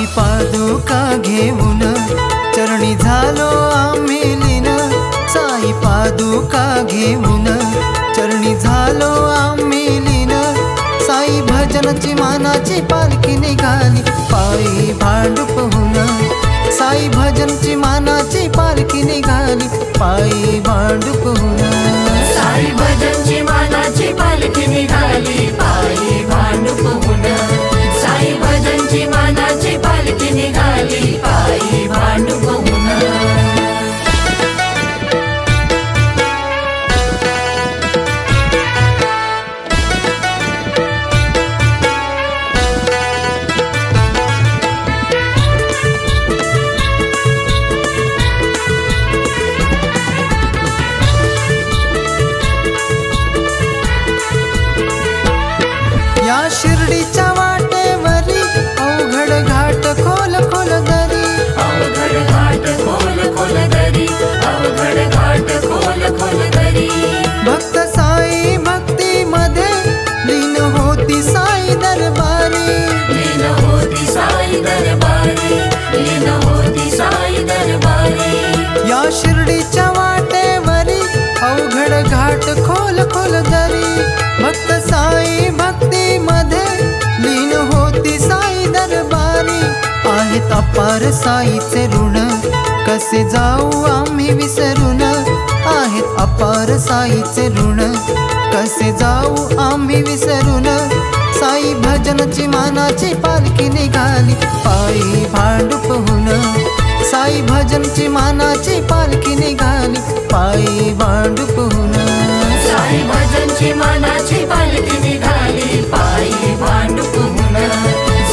साई पादुका घेऊन चरणी झालो आम्ही लीन, साई पादुका घेऊन चरणी झालो आम्ही लीन। साई भजनची मानाची पालखी निघाली पायी भांडुपहून, साई भजनची मानाची पालखी निघाली पायी भांडुपहून। साई भजनची मानाची पालखी निघाली पायी भांडुपहून, साई भजनची मानाची पालखी निघाली पायी भांडुपहून। या शिर्डीच्या वाटेवरी अवघड घाट खोल खोल दरी, अवघड घाट खोल खोल दरी, अवघड घाट खोल खोल दरी। भक्त साई भक्ती मध्ये लीन होती साई दरबारी, लीन होती साई दरबारी, लीन होती साई दरबारी। या शिर्डीच्या वाटेवरी अवघड घाट खोल खोल दरी, भक्त साई भक्ती मध्ये लीन होती साई दरबारी। आहेत अपार साईचे ऋण कसे जाऊ आम्ही विसरून, आहेत अपार साईचे ऋण कसे जाऊ आम्ही विसरून। साई भजनची मानाची पालखी निघाली पायी भांडुपहून, साई भजनची मानाची पालखी निघाली पायी भांडुपहून। साई भजनची मानाची पालखी निघाली पायी भांडुपहून,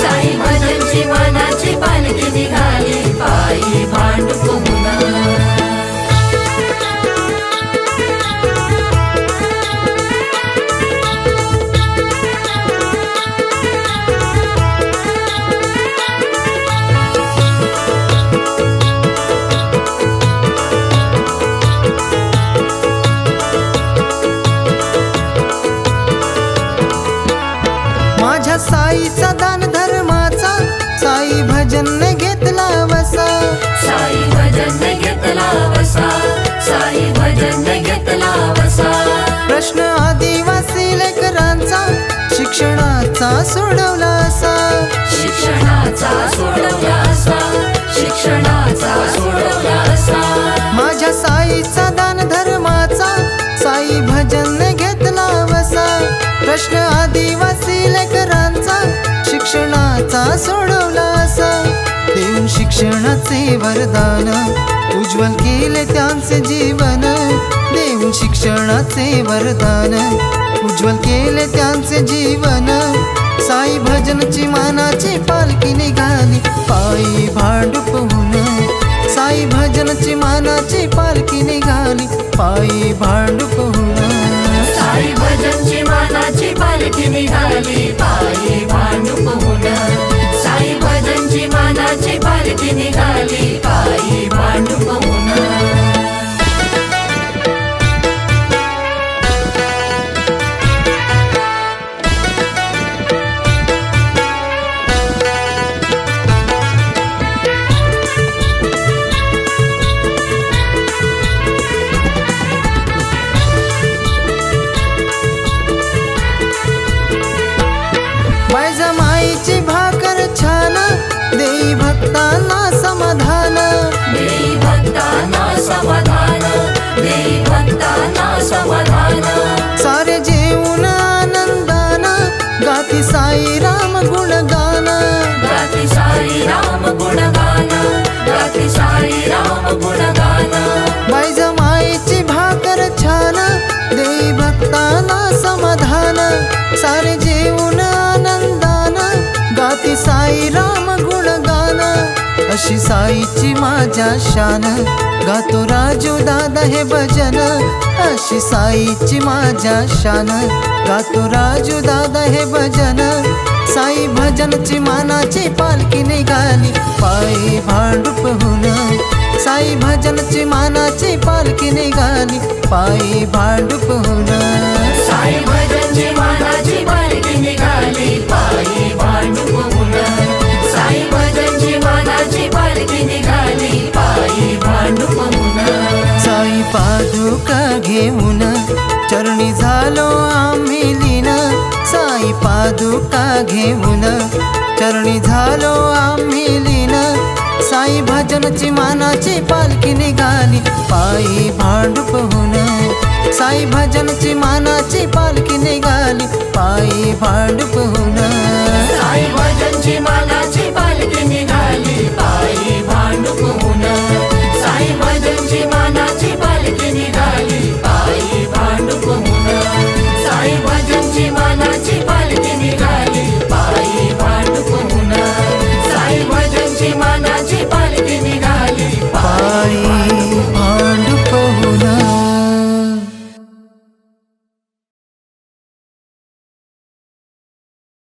साई भजनची मानाची पालखी निघाली पायी भांडुपहून। माझ्या साईचा दान धर्माचा साई भजन घेतला वसा, साई भजन घेतला वसा, साई भजन घेतला वसा। प्रश्न आदिवासी लेकरांचा शिक्षणाचा सोडवला असा, शिक्षणाचा सोडवला असा, शिक्षणाचा सोडवला असा। माझ्या साईचा दान धर्माचा साई भजन घेतला वसा, प्रश्न आदिवासी लेकरांचा शिक्षणाचा सोडवला असा। देऊन शिक्षणाचे वरदान उज्ज्वल केले त्यांचे जीवन, देऊन शिक्षणाचे वरदान उज्ज्वल केले त्यांचे जीवन। साई भजनची मानाची पालखी निघाली पायी भांडुपहून, साई भजनची मानाची पालखी निघाली पायी भांडुपहून। साई भजनची मानाची पालखी निघाली पायी भांडुपहून, साई भजनची मानाची पालखी निघाली पायी भांडुपहून। माईची भाकर छान देई भक्तांना समाधान, देई भक्तांना समाधान, देई भक्तांना समाधान। सारे जेवून आनंदान गाती साई राम गुणगान, गाती साई राम गुणगान, गाती साई राम गुणगान। माईची भाकर छान देई भक्तांना समाधान, सारे जेवून आनंदान गाती साई राम गुणगान। अशी साईची माझ्या शान गातो राजू दादा हे भजन, अशी साईची माझ्या शान गातो राजू दादा हे भजन। साई भजनची मानाची पालखी निघाली पायी भांडुपहून, साई भजनची मानाची पालखी निघाली पायी भांडुपहून। साई भजनची मानाची पालखी निघाली पायी भांडुपहून, साई भजनची घेऊन चरणी झालो आम्ही लीन साई भजनची मानाची पालखी निघाली पायी भांडुपहून साई भजनची मानाची पालखी निघाली पायी भांडुपहून